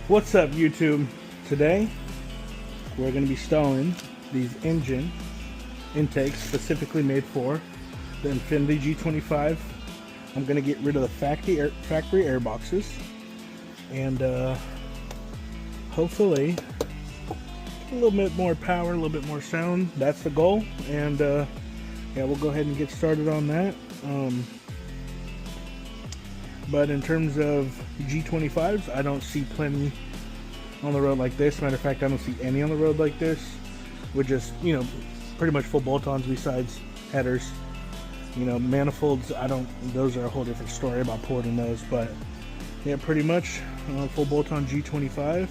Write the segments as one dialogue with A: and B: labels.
A: What's up, YouTube? Today we're going to be installing these engine intakes specifically made for the Infiniti G25. I'm going to get rid of the factory air boxes and hopefully a little bit more power, a little bit more sound. That's the goal. And yeah, we'll go ahead and get started on that. But in terms of G25s, I don't see plenty on the road like this. Matter of fact, I don't see any on the road like this. With just, you know, pretty much full bolt-ons besides headers. You know, manifolds, those are a whole different story about porting those. But yeah, pretty much full bolt-on G25,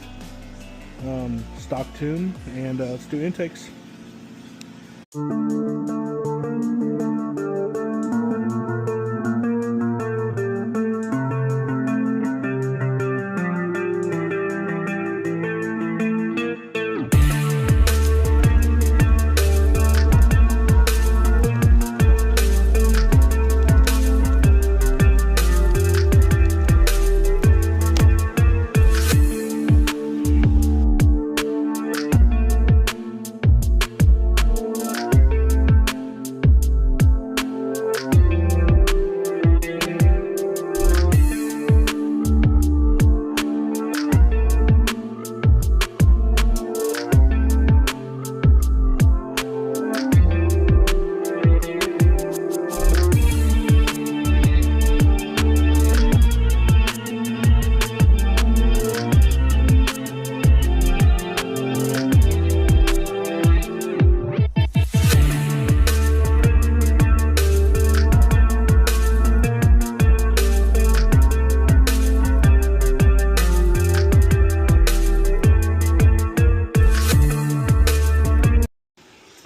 A: stock tune, and let's do intakes.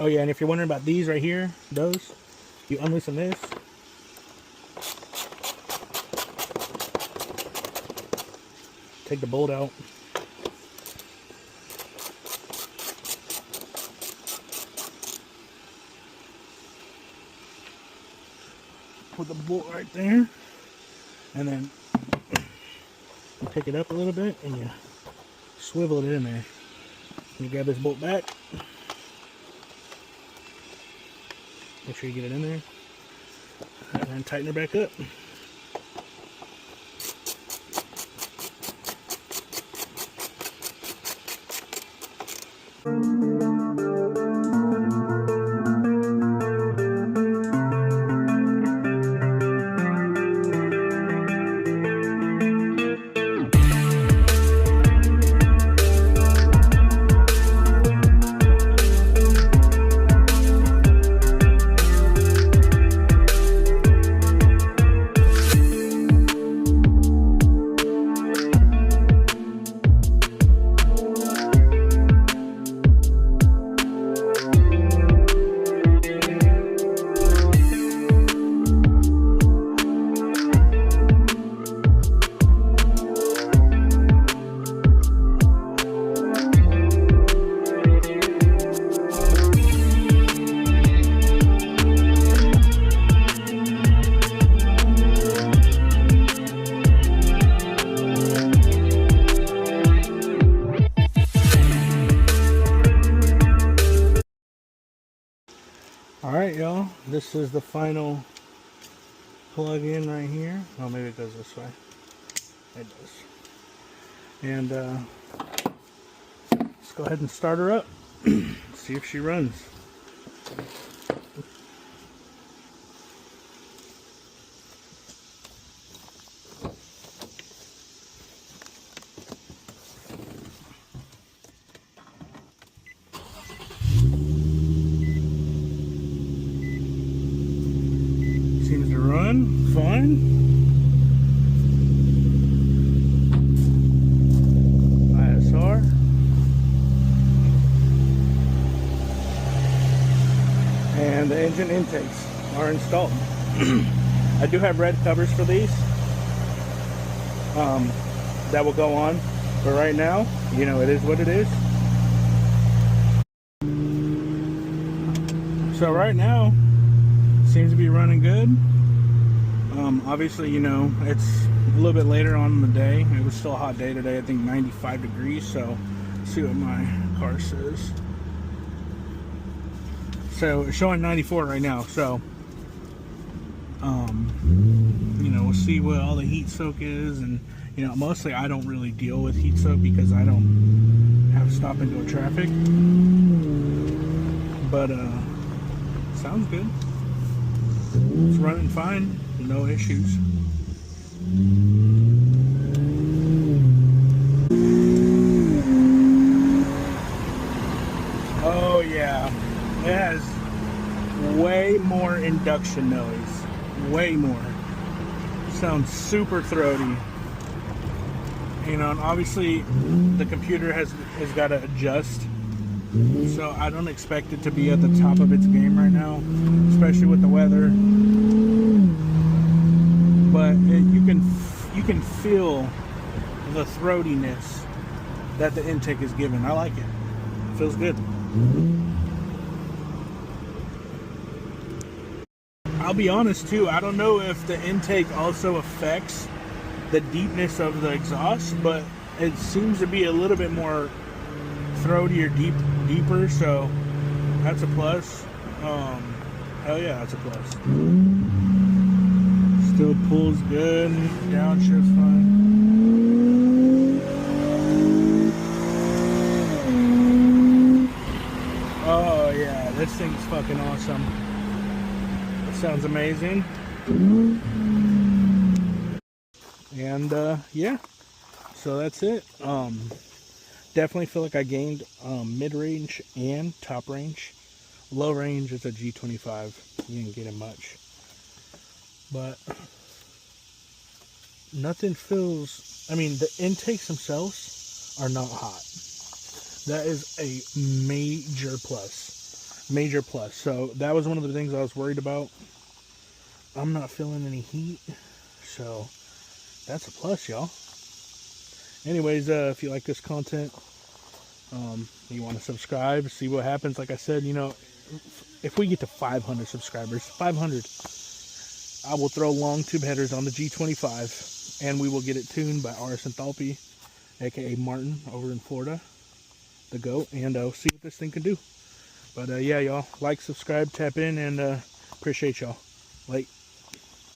A: Oh yeah, and if you're wondering about these right here, those, you unloosen this. Take the bolt out. Put the bolt right there. And then you pick it up a little bit and you swivel it in there. You grab this bolt back. Make sure you get it in there, and then tighten her back up. Alright, y'all, this is the final plug-in right here. Oh, maybe it goes this way. It does. And let's go ahead and start her up. See if she runs. Seems to run fine. ISR. And the engine intakes are installed. I do have red covers for these that will go on, but right now, you know, it is what it is. So right now, seems to be running good. Obviously, you know, it's a little bit later on in the day. It was still a hot day today, I think 95 degrees, so let's see what my car says. So it's showing 94 right now, so you know, we'll see what all the heat soak is. And you know, mostly I don't really deal with heat soak because I don't have stop and go traffic, but sounds good. It's running fine, no issues. Oh yeah, it has way more induction noise, way more. Sounds super throaty, you know, and obviously the computer has got to adjust, so I don't expect it to be at the top of its game right now, especially with the weather. But you can feel the throatiness that the intake is giving. I like it. It feels good. I'll be honest too, I don't know if the intake also affects the deepness of the exhaust, but it seems to be a little bit more throaty or deeper, so that's a plus. Hell yeah, that's a plus. Still pulls good, downshifts fine. Oh yeah, this thing's fucking awesome. It sounds amazing. And yeah, so that's it. Definitely feel like I gained mid-range and top range. Low range is a G25. You didn't get it much, but nothing feels, I mean, the intakes themselves are not hot. That is a major plus. Major plus. So that was one of the things I was worried about. I'm not feeling any heat, so that's a plus, y'all. Anyways, if you like this content, you want to subscribe, see what happens. Like I said, you know, if we get to 500 subscribers, 500, I will throw long tube headers on the G25, and we will get it tuned by RS Enthalpy, aka Martin over in Florida, the GOAT, and see what this thing can do. But yeah, y'all, like, subscribe, tap in, and appreciate y'all. Late.